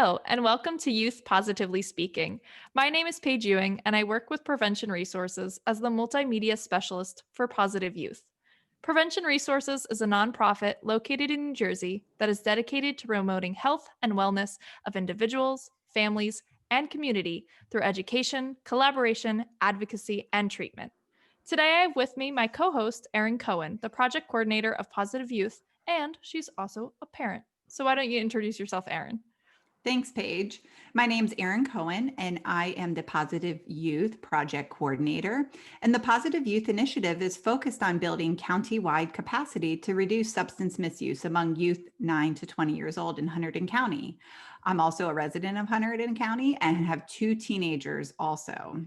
Hello, and welcome to Youth Positively Speaking. My name is Paige Ewing, and I work with Prevention Resources as the multimedia specialist for Positive Youth. Prevention Resources is a nonprofit located in New Jersey that is dedicated to promoting health and wellness of individuals, families, and community through education, collaboration, advocacy, and treatment. Today, I have with me my co host, Erin Cohen, the project coordinator of Positive Youth, and she's also a parent. So, why don't you introduce yourself, Erin? Thanks, Paige. My name's Erin Cohen, and I am the Positive Youth Project Coordinator. And the Positive Youth Initiative is focused on building county-wide capacity to reduce substance misuse among youth 9 to 20 years old in Hunterdon County. I'm also a resident of Hunterdon County and have two teenagers also.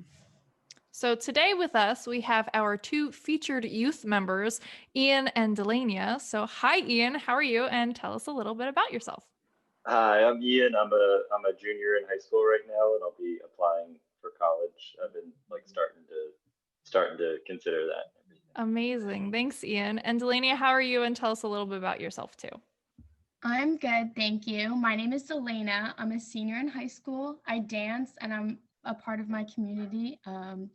So today with us, we have our two featured youth members, Ian and Delania. So hi, Ian, how are you? And tell us a little bit about yourself. Hi, I'm Ian. I'm a junior in high school right now, and I'll be applying for college. I've been starting to consider that. Amazing. Thanks, Ian. And Delania, how are you? And tell us a little bit about yourself too. I'm good, thank you. My name is Elena. I'm a senior in high school. I dance and I'm a part of my community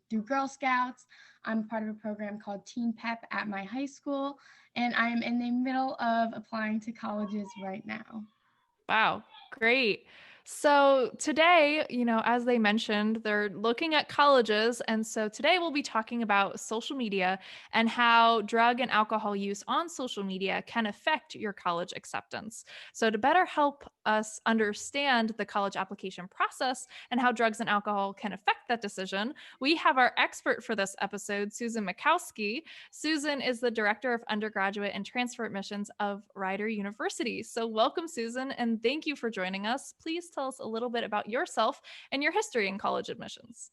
through Girl Scouts. I'm part of a program called Teen Pep at my high school, and I am in the middle of applying to colleges right now. Wow, great. So today, as they mentioned, they're looking at colleges. And so today we'll be talking about social media and how drug and alcohol use on social media can affect your college acceptance. So to better help us understand the college application process and how drugs and alcohol can affect that decision, we have our expert for this episode, Susan Mikowski. Susan is the Director of Undergraduate and Transfer Admissions of Rider University. So welcome, Susan, and thank you for joining us. Please tell us a little bit about yourself and your history in college admissions.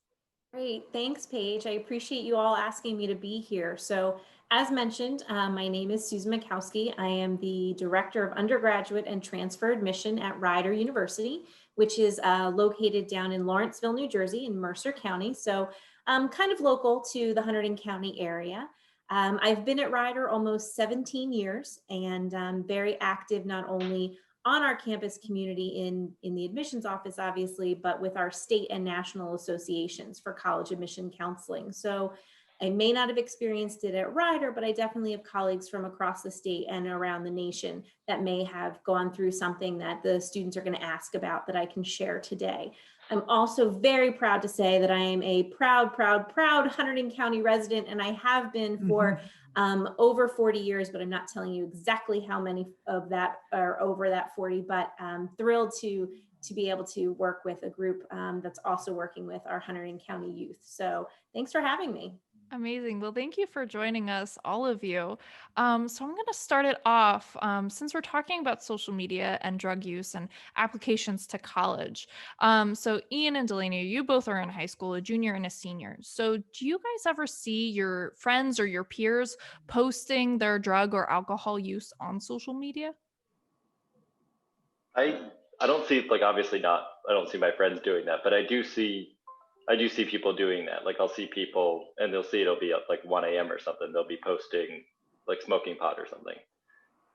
Great. Thanks, Paige. I appreciate you all asking me to be here. So as mentioned, my name is Susan Mikowski. I am the Director of Undergraduate and Transfer Admission at Rider University, which is located down in Lawrenceville, New Jersey in Mercer County. So kind of local to the Hunterdon County area. I've been at Rider almost 17 years and very active not only on our campus community in the admissions office, obviously, but with our state and national associations for college admission counseling. So I may not have experienced it at Rider, but I definitely have colleagues from across the state and around the nation that may have gone through something that the students are going to ask about that I can share today. I'm also very proud to say that I am a proud Hunterdon County resident, and I have been for over 40 years, but I'm not telling you exactly how many of that are over that 40, but I'm thrilled to be able to work with a group that's also working with our Hunterdon County youth. So thanks for having me. Amazing. Well, thank you for joining us, all of you. So I'm going to start it off since we're talking about social media and drug use and applications to college. So Ian and Delaney, you both are in high school, a junior and a senior. So do you guys ever see your friends or your peers posting their drug or alcohol use on social media? I don't see, like, obviously not. I don't see my friends doing that, but I do see people doing that. Like, I'll see people, and it'll be at like 1 a.m. or something. They'll be posting like smoking pot or something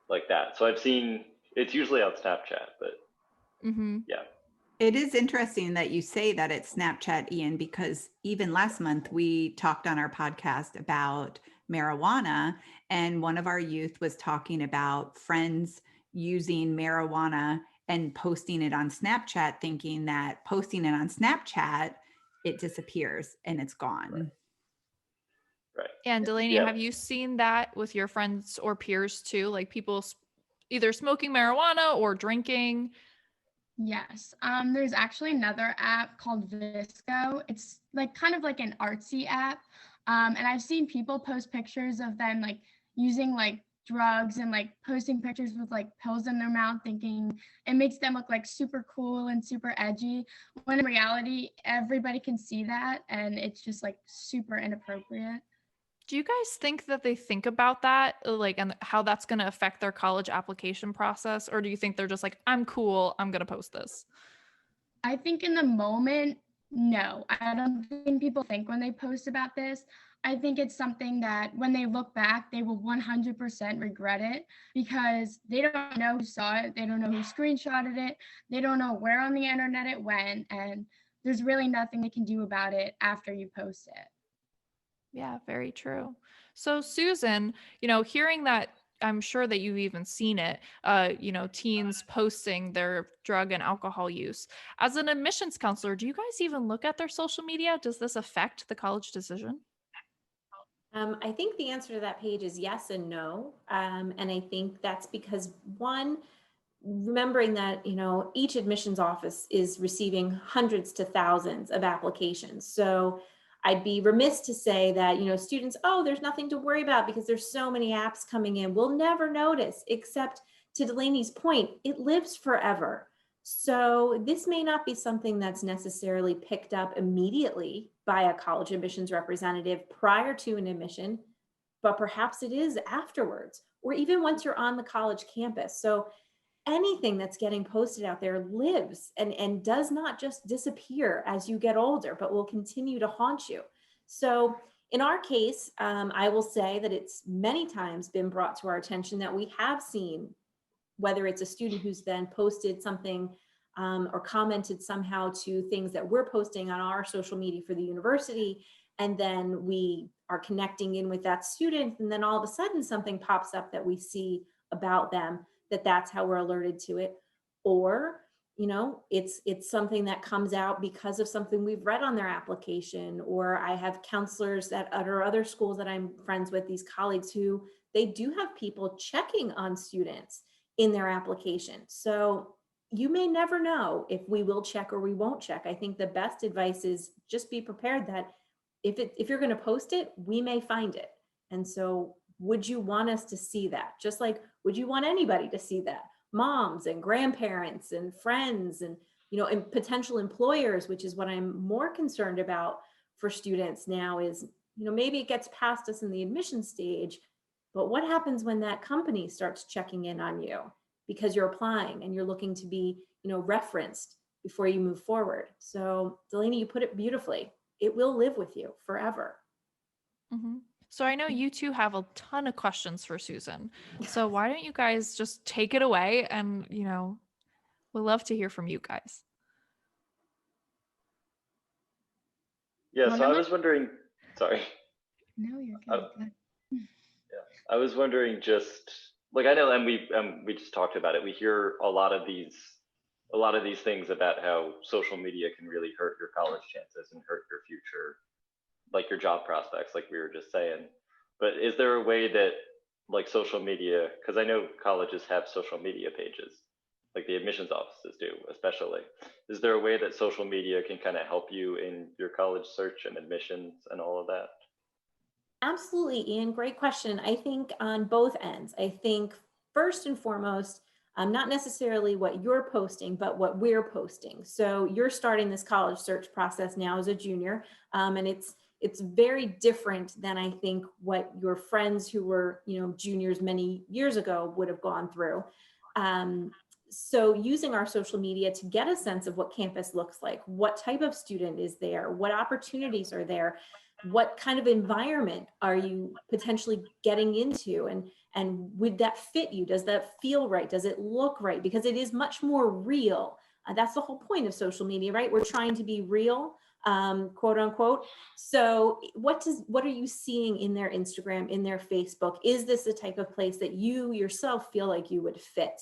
like that. So I've seen, it's usually on Snapchat, but yeah. It is interesting that you say that it's Snapchat, Ian, because even last month we talked on our podcast about marijuana, and one of our youth was talking about friends using marijuana and posting it on Snapchat, thinking that posting it on Snapchat, it disappears and it's gone. Right. And Delaney, have you seen that with your friends or peers too? Like people either smoking marijuana or drinking? Yes, there's actually another app called Visco. It's like kind of like an artsy app. And I've seen people post pictures of them like using like drugs and like posting pictures with like pills in their mouth, thinking it makes them look like super cool and super edgy, when in reality, everybody can see that and it's just like super inappropriate. Do you guys think that they think about that, like, and how that's going to affect their college application process? Or do you think they're just like, I'm cool, I'm going to post this? I think in the moment, no, I don't think people think when they post about this. I think it's something that when they look back, they will 100% regret it because they don't know who saw it, they don't know who screenshotted it, they don't know where on the internet it went, and there's really nothing they can do about it after you post it. Yeah, very true. So, Susan, hearing that, I'm sure that you've even seen it, teens posting their drug and alcohol use. As an admissions counselor, do you guys even look at their social media? Does this affect the college decision? I think the answer to that page is yes and no. And I think that's because one, remembering that, each admissions office is receiving hundreds to thousands of applications. So I'd be remiss to say that, students, oh, there's nothing to worry about because there's so many apps coming in. We'll never notice, except to Delaney's point, it lives forever. So this may not be something that's necessarily picked up immediately by a college admissions representative prior to an admission, but perhaps it is afterwards, or even once you're on the college campus. So anything that's getting posted out there lives and does not just disappear as you get older, but will continue to haunt you. So in our case, I will say that it's many times been brought to our attention that we have seen, whether it's a student who's then posted something or commented somehow to things that we're posting on our social media for the university, and then we are connecting in with that student, and then all of a sudden something pops up that we see about them, that's how we're alerted to it. Or it's something that comes out because of something we've read on their application. Or I have counselors at other schools that I'm friends with, these colleagues who they do have people checking on students in their application. So you may never know if we will check or we won't check. I think the best advice is just be prepared that if you're going to post it, we may find it. And so would you want us to see that? Just like, would you want anybody to see that? Moms and grandparents and friends and, and potential employers, which is what I'm more concerned about for students now is, maybe it gets past us in the admission stage, but what happens when that company starts checking in on you because you're applying and you're looking to be, referenced before you move forward? So Delaney, you put it beautifully. It will live with you forever. Mm-hmm. So I know you two have a ton of questions for Susan. So why don't you guys just take it away and, we'd love to hear from you guys. Yeah, so I was wondering, sorry. No, you're good. Yeah, I was wondering just like, I know, and we just talked about it. We hear a lot of these things about how social media can really hurt your college chances and hurt your future, like your job prospects, like we were just saying. But is there a way that like social media, because I know colleges have social media pages, like the admissions offices do, especially. Is there a way that social media can kind of help you in your college search and admissions and all of that? Absolutely, Ian. Great question. I think on both ends. I think first and foremost, not necessarily what you're posting, but what we're posting. So you're starting this college search process now as a junior, and it's very different than I think what your friends who were juniors many years ago would have gone through. So using our social media to get a sense of what campus looks like, what type of student is there, what opportunities are there, what kind of environment are you potentially getting into, and would that fit you? Does that feel right? Does it look right? Because it is much more real. That's the whole point of social media, right? We're trying to be real, quote unquote. So what are you seeing in their Instagram, in their Facebook? Is this the type of place that you yourself feel like you would fit?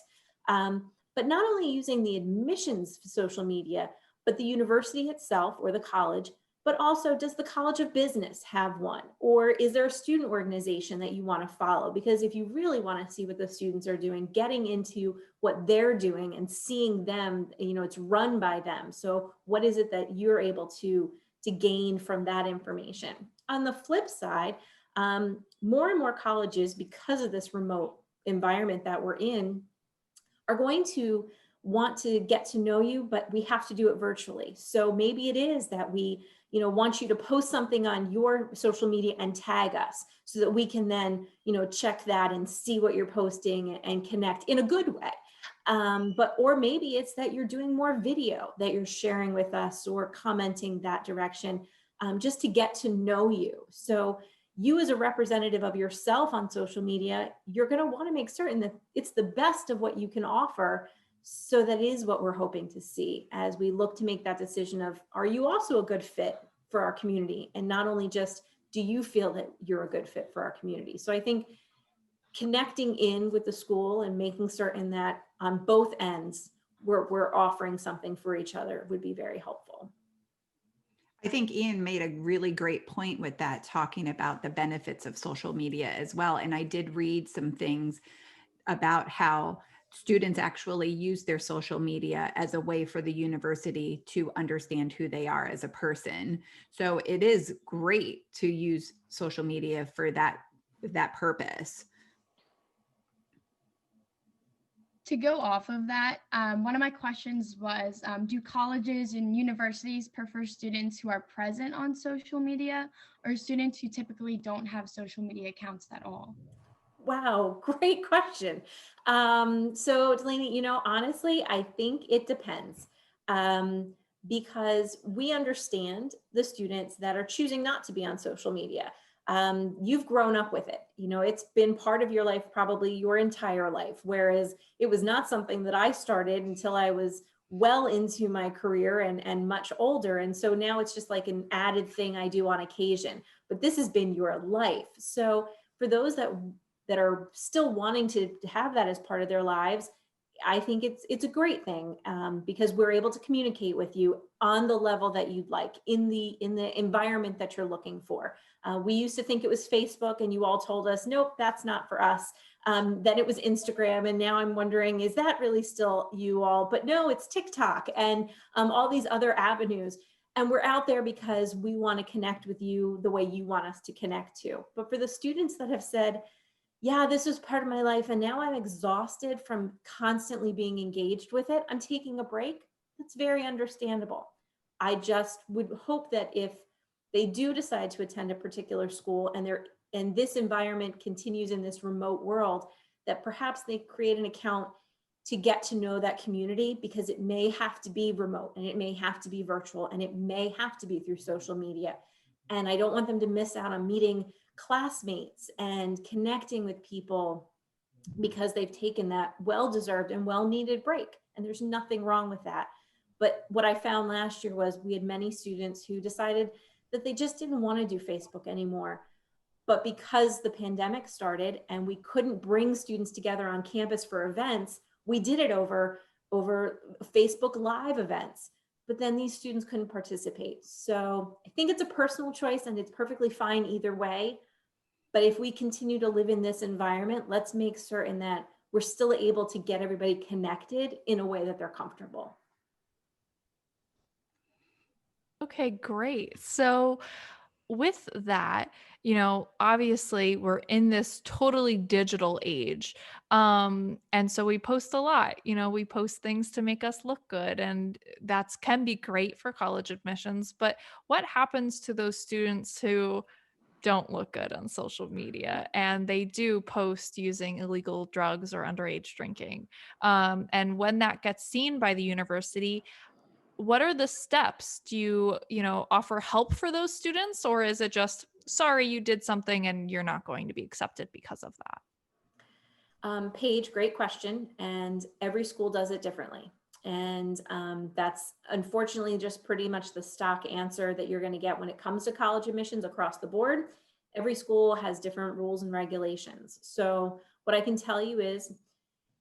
But not only using the admissions social media, but the university itself or the college, but also, does the College of Business have one? Or is there a student organization that you want to follow? Because if you really want to see what the students are doing, getting into what they're doing and seeing them, it's run by them. So what is it that you're able to gain from that information? On the flip side, more and more colleges, because of this remote environment that we're in, are going to want to get to know you, but we have to do it virtually. So maybe it is that we want you to post something on your social media and tag us so that we can then, check that and see what you're posting and connect in a good way. Or maybe it's that you're doing more video that you're sharing with us or commenting that direction. just to get to know you. So you as a representative of yourself on social media, you're going to want to make certain that it's the best of what you can offer. So that is what we're hoping to see as we look to make that decision of, are you also a good fit for our community? And not only just, do you feel that you're a good fit for our community? So I think connecting in with the school and making certain that on both ends, we're offering something for each other would be very helpful. I think Ian made a really great point with that, talking about the benefits of social media as well. And I did read some things about how students actually use their social media as a way for the university to understand who they are as a person. So it is great to use social media for that purpose. To go off of that, one of my questions was, do colleges and universities prefer students who are present on social media or students who typically don't have social media accounts at all? Wow, great question. So Delaney, honestly, I think it depends. Because we understand the students that are choosing not to be on social media. You've grown up with it. It's been part of your life, probably your entire life, whereas it was not something that I started until I was well into my career and much older. And so now it's just like an added thing I do on occasion, but this has been your life. So for those that are still wanting to have that as part of their lives, I think it's a great thing, because we're able to communicate with you on the level that you'd like in the environment that you're looking for. We used to think it was Facebook, and you all told us, nope, that's not for us. Then it was Instagram, and now I'm wondering, is that really still you all? But no, it's TikTok and all these other avenues. And we're out there because we want to connect with you the way you want us to connect to. But for the students that have said, yeah, this was part of my life, and now I'm exhausted from constantly being engaged with it, I'm taking a break. That's very understandable. I just would hope that if they do decide to attend a particular school and this environment continues in this remote world, that perhaps they create an account to get to know that community, because it may have to be remote, and it may have to be virtual, and it may have to be through social media. And I don't want them to miss out on meeting classmates and connecting with people, because they've taken that well-deserved and well-needed break. And there's nothing wrong with that. But what I found last year was we had many students who decided that they just didn't want to do Facebook anymore. But because the pandemic started and we couldn't bring students together on campus for events, we did it over Facebook Live events. But then these students couldn't participate. So I think it's a personal choice, and it's perfectly fine either way. But if we continue to live in this environment, let's make certain that we're still able to get everybody connected in a way that they're comfortable. Okay, great. So with that, obviously we're in this totally digital age. And so we post a lot, we post things to make us look good, and that's can be great for college admissions. But what happens to those students who don't look good on social media and they do post using illegal drugs or underage drinking? And when that gets seen by the university, what are the steps? Do you offer help for those students, or is it just, sorry, you did something and you're not going to be accepted because of that? Paige, great question. And every school does it differently. And that's unfortunately just pretty much the stock answer that you're going to get when it comes to college admissions across the board. Every school has different rules and regulations. So what I can tell you is,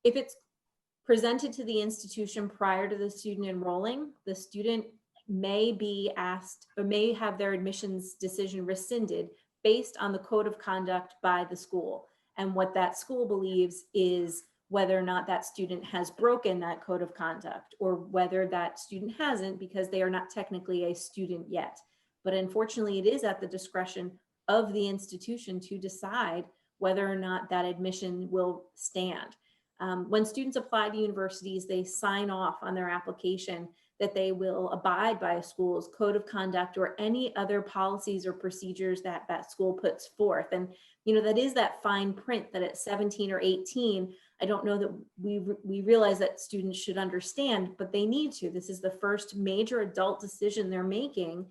if it's presented to the institution prior to the student enrolling, the student may be asked or may have their admissions decision rescinded based on the code of conduct by the school. And what that school believes is whether or not that student has broken that code of conduct, or whether that student hasn't, because they are not technically a student yet. But unfortunately, it is at the discretion of the institution to decide whether or not that admission will stand. When students apply to universities, they sign off on their application that they will abide by a school's code of conduct or any other policies or procedures that that school puts forth. And, that is that fine print that at 17 or 18, I don't know that we realize that students should understand, but they need to. This is the first major adult decision they're making.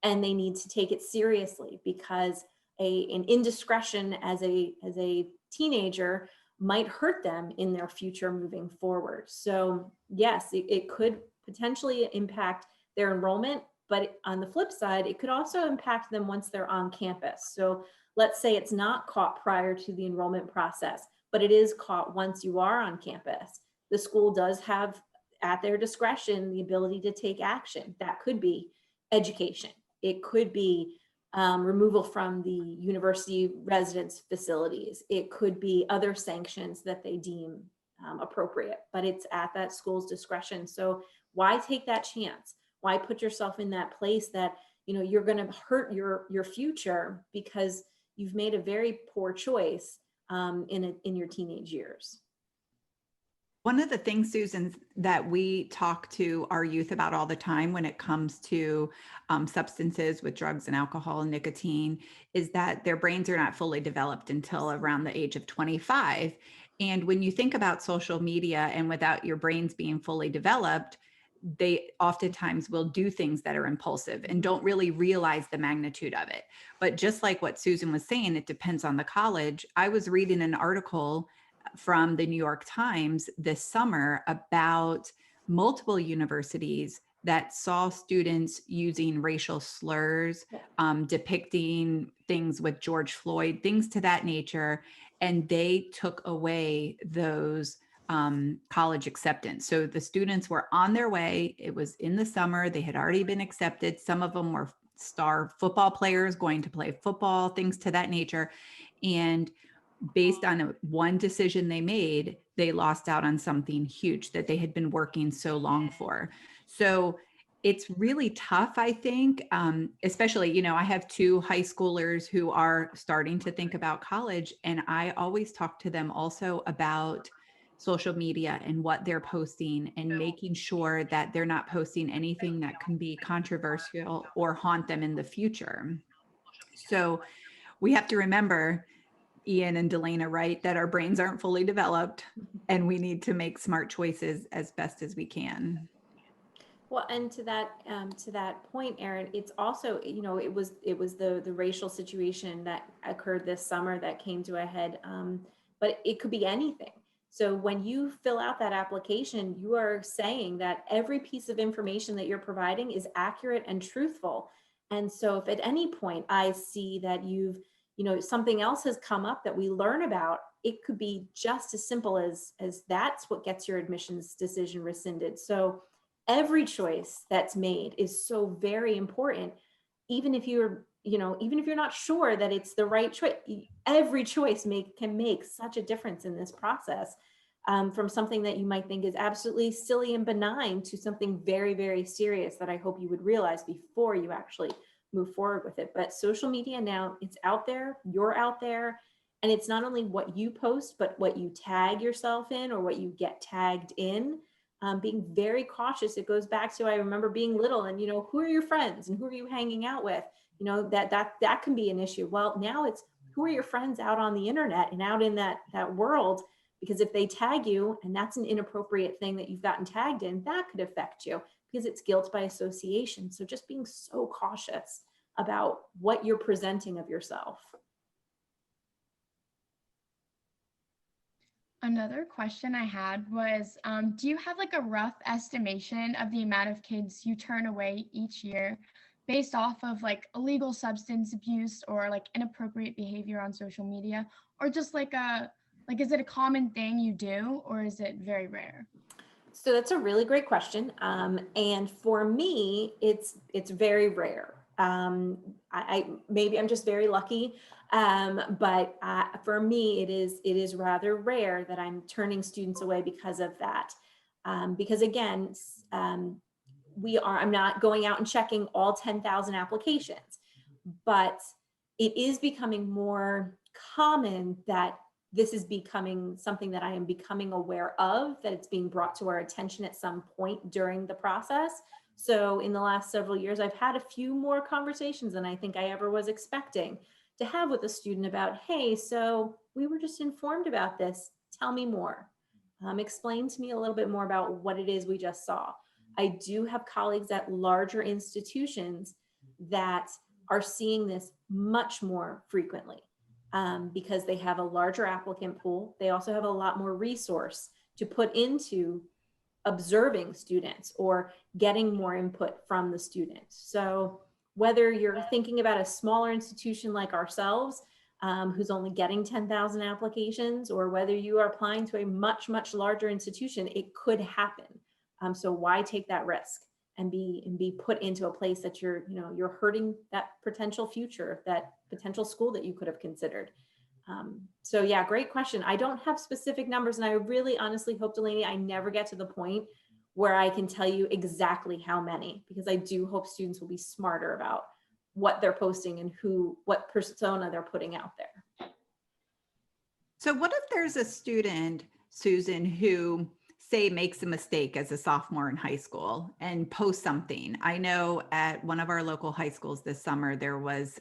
and they need to take it seriously, because an indiscretion as a teenager might hurt them in their future moving forward. So yes, it could potentially impact their enrollment, but on the flip side, it could also impact them once they're on campus. So let's say it's not caught prior to the enrollment process, but it is caught once you are on campus. The school does have at their discretion the ability to take action. That could be education. It could be removal from the university residence facilities. It could be other sanctions that they deem appropriate, but it's at that school's discretion. So why take that chance? Why put yourself in that place that, you know, you're going to hurt your future because you've made a very poor choice in your teenage years? One of the things, Susan, that we talk to our youth about all the time when it comes to substances with drugs and alcohol and nicotine is that their brains are not fully developed until around the age of 25. And when you think about social media and without your brains being fully developed, they oftentimes will do things that are impulsive and don't really realize the magnitude of it. But just like what Susan was saying, it depends on the college. I was reading an article from the New York Times this summer about multiple universities that saw students using racial slurs, depicting things with George Floyd, things to that nature, and they took away those college acceptance. So the students were on their way. It was in the summer. They had already been accepted. Some of them were star football players going to play football, things to that nature. And based on one decision they made, they lost out on something huge that they had been working so long for. So it's really tough, I think, especially, you know, I have two high schoolers who are starting to think about college, and I always talk to them also about social media and what they're posting and making sure that they're not posting anything that can be controversial or haunt them in the future. So we have to remember, Ian and Delana, right, that our brains aren't fully developed and we need to make smart choices as best as we can. Well, and to that point, Erin, it's also, you know, it was the racial situation that occurred this summer that came to a head, but it could be anything. So when you fill out that application, you are saying that every piece of information that you're providing is accurate and truthful. And so if at any point I see that you know, something else has come up that we learn about, it could be just as simple as that's what gets your admissions decision rescinded. So every choice that's made is so very important. Even if you're, you know, even if you're not sure that it's the right choice, every choice can make such a difference in this process, from something that you might think is absolutely silly and benign to something very, very serious that I hope you would realize before you actually move forward with it. But social media now, it's out there, you're out there, and it's not only what you post, but what you tag yourself in or what you get tagged in. Being very cautious. It goes back to, I remember being little and, you know, who are your friends and who are you hanging out with? You know, that can be an issue. Well, now it's who are your friends out on the internet and out in that world, because if they tag you and that's an inappropriate thing that you've gotten tagged in, that could affect you because it's guilt by association. So just being so cautious about what you're presenting of yourself. Another question I had was, do you have like a rough estimation of the amount of kids you turn away each year based off of like illegal substance abuse or like inappropriate behavior on social media, or just like is it a common thing you do, or is it very rare? So that's a really great question. And for me, it's very rare. I maybe I'm just very lucky. But for me, it is rather rare that I'm turning students away because of that. Because again, I'm not going out and checking all 10,000 applications, but it is becoming more common that this is becoming something that I am becoming aware of, that it's being brought to our attention at some point during the process. So in the last several years, I've had a few more conversations than I think I ever was expecting to have with a student about, hey, so we were just informed about this. Tell me more. Explain to me a little bit more about what it is we just saw. I do have colleagues at larger institutions that are seeing this much more frequently because they have a larger applicant pool. They also have a lot more resource to put into observing students or getting more input from the students. So whether you're thinking about a smaller institution like ourselves, who's only getting 10,000 applications, or whether you are applying to a much, much larger institution, it could happen. So why take that risk and be put into a place that you're hurting that potential future, that potential school that you could have considered. So yeah, great question. I don't have specific numbers, and I really honestly hope, Delaney, I never get to the point where I can tell you exactly how many, because I do hope students will be smarter about what they're posting and what persona they're putting out there. So what if there's a student, Susan, who say makes a mistake as a sophomore in high school and posts something? I know at one of our local high schools this summer, there was,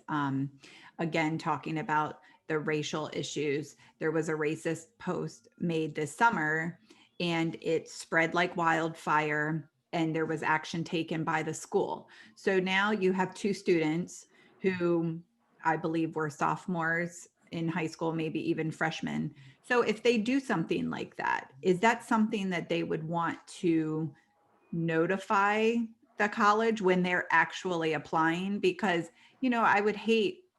again, talking about the racial issues. There was a racist post made this summer and it spread like wildfire, and there was action taken by the school. So now you have two students who I believe were sophomores in high school, maybe even freshmen. So if they do something like that, is that something that they would want to notify the college when they're actually applying? Because,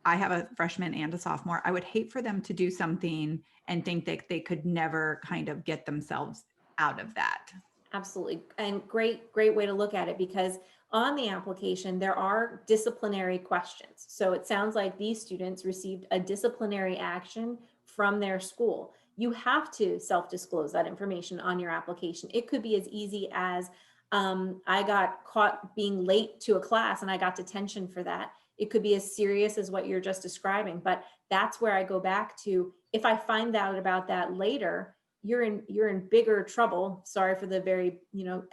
I have a freshman and a sophomore. I would hate for them to do something and think that they could never kind of get themselves out of that. Absolutely. And great way to look at it, because on the application, there are disciplinary questions. So it sounds like these students received a disciplinary action from their school. You have to self-disclose that information on your application. It could be as easy as I got caught being late to a class and I got detention for that. It could be as serious as what you're just describing, but that's where I go back to, if I find out about that later, you're in bigger trouble. Sorry for the very,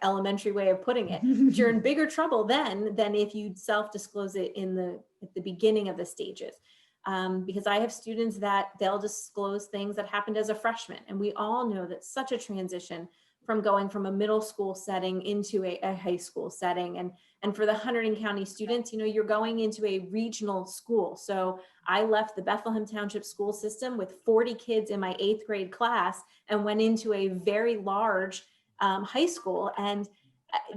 elementary way of putting it, but you're in bigger trouble then than if you self-disclose it at the beginning of the stages. Because I have students that they'll disclose things that happened as a freshman. And we all know that such a transition from going from a middle school setting into a high school setting. And for the Hunterdon County students, you're going into a regional school. So I left the Bethlehem Township school system with 40 kids in my 8th grade class and went into a very large high school. And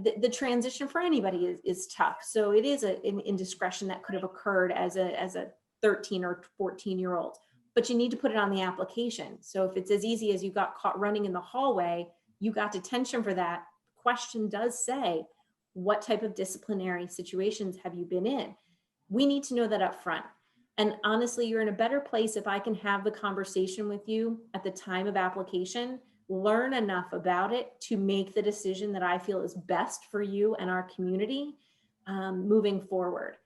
the transition for anybody is tough. So it is an indiscretion that could have occurred as a 13 or 14-year-old, but you need to put it on the application. So if it's as easy as you got caught running in the hallway, you got detention for that. The question does say, what type of disciplinary situations have you been in? We need to know that up front. And honestly, you're in a better place if I can have the conversation with you at the time of application, learn enough about it to make the decision that I feel is best for you and our community moving forward.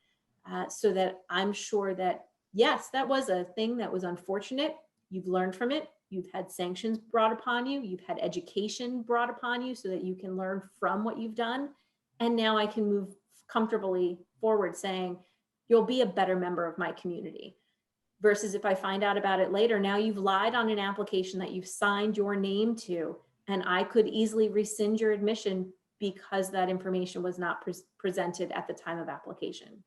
So that I'm sure that, yes, that was a thing that was unfortunate. You've learned from it. You've had sanctions brought upon you. You've had education brought upon you so that you can learn from what you've done. And now I can move comfortably forward saying, you'll be a better member of my community. Versus if I find out about it later, now you've lied on an application that you've signed your name to, and I could easily rescind your admission because that information was not presented at the time of application.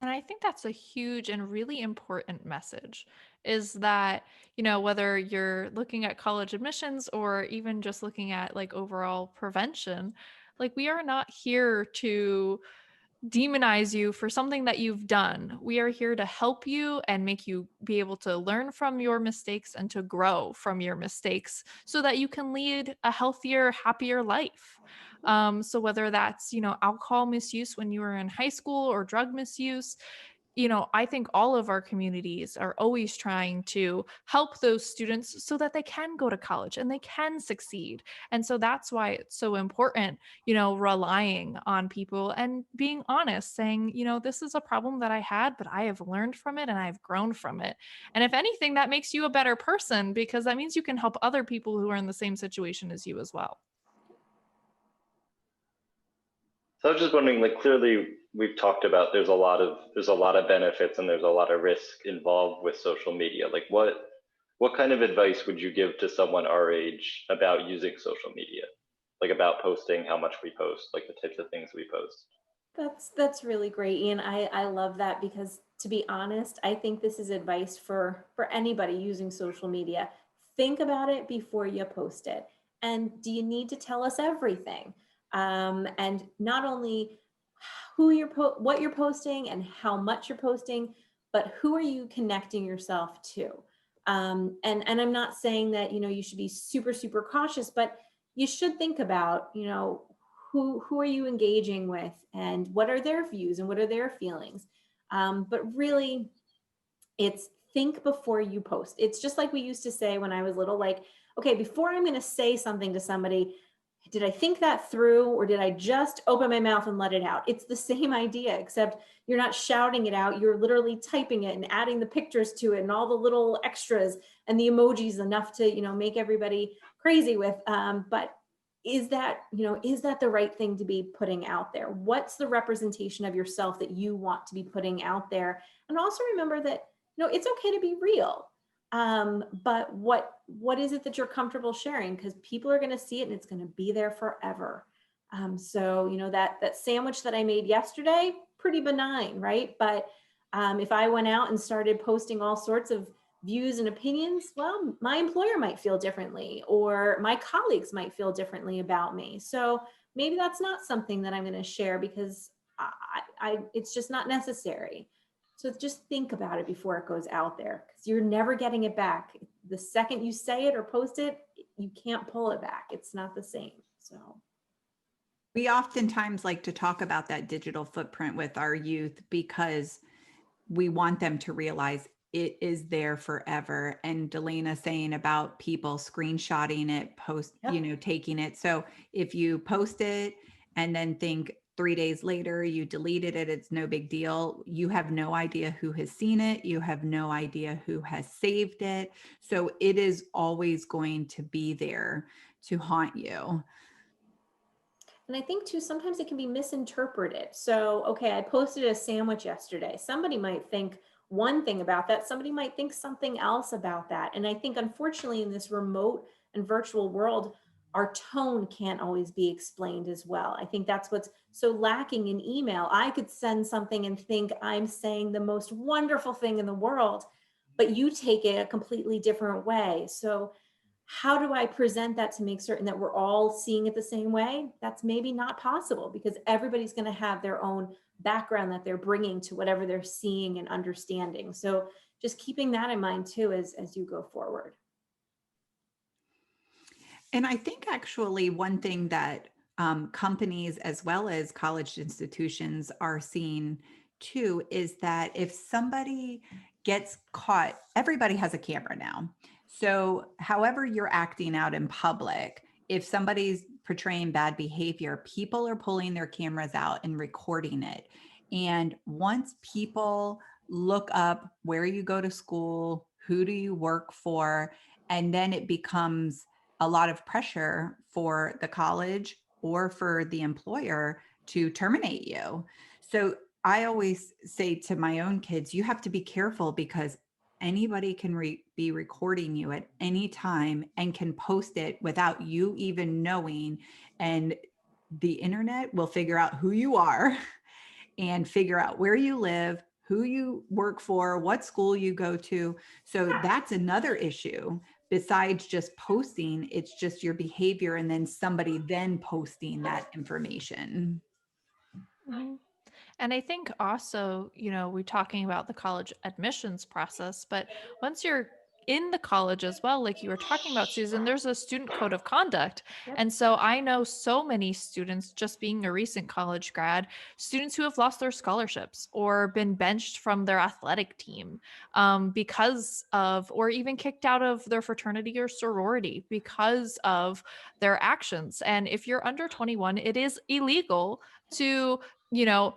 And I think that's a huge and really important message, is that, whether you're looking at college admissions or even just looking at like overall prevention, like we are not here to demonize you for something that you've done. We are here to help you and make you be able to learn from your mistakes and to grow from your mistakes so that you can lead a healthier, happier life. So whether that's, alcohol misuse when you were in high school or drug misuse, I think all of our communities are always trying to help those students so that they can go to college and they can succeed. And so that's why it's so important, relying on people and being honest, saying, this is a problem that I had, but I have learned from it and I've grown from it. And if anything, that makes you a better person because that means you can help other people who are in the same situation as you as well. So I was just wondering, like, clearly we've talked about there's a lot of benefits and there's a lot of risk involved with social media. Like what kind of advice would you give to someone our age about using social media? Like about posting, how much we post, like the types of things we post? That's really great, Ian. I love that because to be honest, I think this is advice for anybody using social media. Think about it before you post it. And do you need to tell us everything? And not only what you're posting and how much you're posting, but who are you connecting yourself to? And I'm not saying that, you should be super, super cautious, but you should think about, who are you engaging with and what are their views and what are their feelings. But really, it's think before you post. It's just like we used to say when I was little, like, okay, before I'm going to say something to somebody, did I think that through or did I just open my mouth and let it out? It's the same idea, except you're not shouting it out. You're literally typing it and adding the pictures to it and all the little extras and the emojis enough to, make everybody crazy with. But is that the right thing to be putting out there? What's the representation of yourself that you want to be putting out there? And also remember that, it's okay to be real. But what is it that you're comfortable sharing? Because people are going to see it and it's going to be there forever. So that sandwich that I made yesterday, pretty benign, right? But if I went out and started posting all sorts of views and opinions, well, my employer might feel differently, or my colleagues might feel differently about me. So maybe that's not something that I'm going to share because it's just not necessary. So just think about it before it goes out there, because you're never getting it back. The second you say it or post it, you can't pull it back. It's not the same. So We oftentimes like to talk about that digital footprint with our youth because we want them to realize it is there forever. And Delana saying about people screenshotting it, yep. taking it. So if you post it and then think 3 days later you deleted it, it's no big deal. You have no idea who has seen it. You have no idea who has saved it. So it is always going to be there to haunt you. And I think too, sometimes it can be misinterpreted. So, okay, I posted a sandwich yesterday. Somebody might think one thing about that. Somebody might think something else about that. And I think unfortunately in this remote and virtual world, our tone can't always be explained as well. I think that's what's so lacking in email. I could send something and think I'm saying the most wonderful thing in the world, but you take it a completely different way. So how do I present that to make certain that we're all seeing it the same way? That's maybe not possible because everybody's going to have their own background that they're bringing to whatever they're seeing and understanding. So just keeping that in mind too as you go forward. And I think actually one thing that companies as well as college institutions are seeing too is that if somebody gets caught, everybody has a camera now. So, however you're acting out in public, if somebody's portraying bad behavior, people are pulling their cameras out and recording it. And once people look up where you go to school, who do you work for, and then it becomes a lot of pressure for the college or for the employer to terminate you. So I always say to my own kids, you have to be careful because anybody can be recording you at any time and can post it without you even knowing. And the internet will figure out who you are and figure out where you live, who you work for, what school you go to. So that's another issue. Besides just posting, it's just your behavior and then somebody then posting that information. Mhm. And I think also, we're talking about the college admissions process, but once you're in the college as well, like you were talking about, Susan, there's a student code of conduct. Yep. And so I know so many students, just being a recent college grad, students who have lost their scholarships or been benched from their athletic team because of, or even kicked out of their fraternity or sorority because of their actions. And if you're under 21, it is illegal to, you know,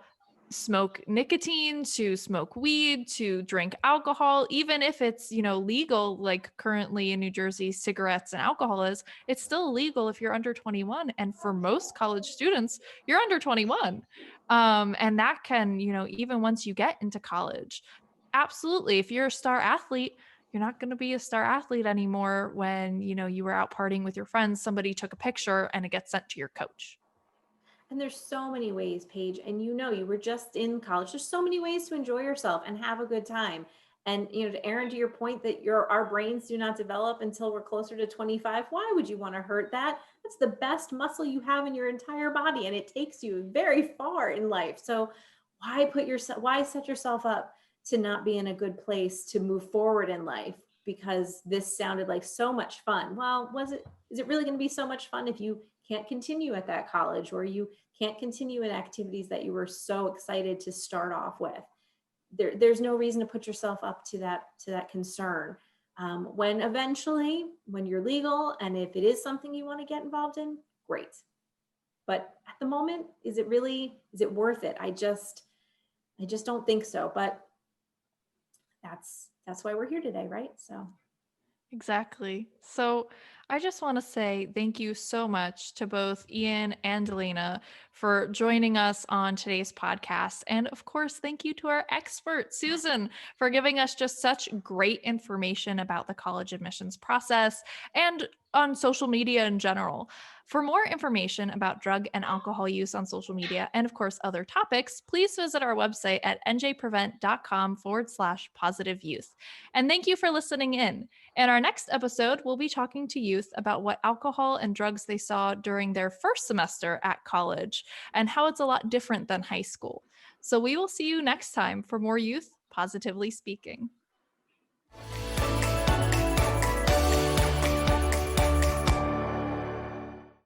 smoke nicotine, to smoke weed, to drink alcohol, even if it's, legal, like currently in New Jersey, cigarettes and alcohol is, it's still illegal if you're under 21. And for most college students, you're under 21. And that can, even once you get into college, absolutely. If you're a star athlete, you're not going to be a star athlete anymore when, you were out partying with your friends, somebody took a picture and it gets sent to your coach. And there's so many ways, Paige, and you know, you were just in college. There's so many ways to enjoy yourself and have a good time. And to Aaron, to your point that our brains do not develop until we're closer to 25. Why would you want to hurt that? That's the best muscle you have in your entire body, and it takes you very far in life. So why set yourself up to not be in a good place to move forward in life? Because this sounded like so much fun. Well, is it really going to be so much fun if you can't continue at that college, or you can't continue in activities that you were so excited to start off with? There's no reason to put yourself up to that concern. When you're legal, and if it is something you want to get involved in, great. But at the moment, is it worth it? I just don't think so. But that's why we're here today, right? So Exactly. So I just want to say thank you so much to both Ian and Elena for joining us on today's podcast. And of course, thank you to our expert, Susan, for giving us just such great information about the college admissions process and on social media in general. For more information about drug and alcohol use on social media and, of course, other topics, please visit our website at njprevent.com/positive youth. And thank you for listening in. In our next episode, we'll be talking to youth about what alcohol and drugs they saw during their first semester at college and how it's a lot different than high school. So we will see you next time for more Youth Positively Speaking.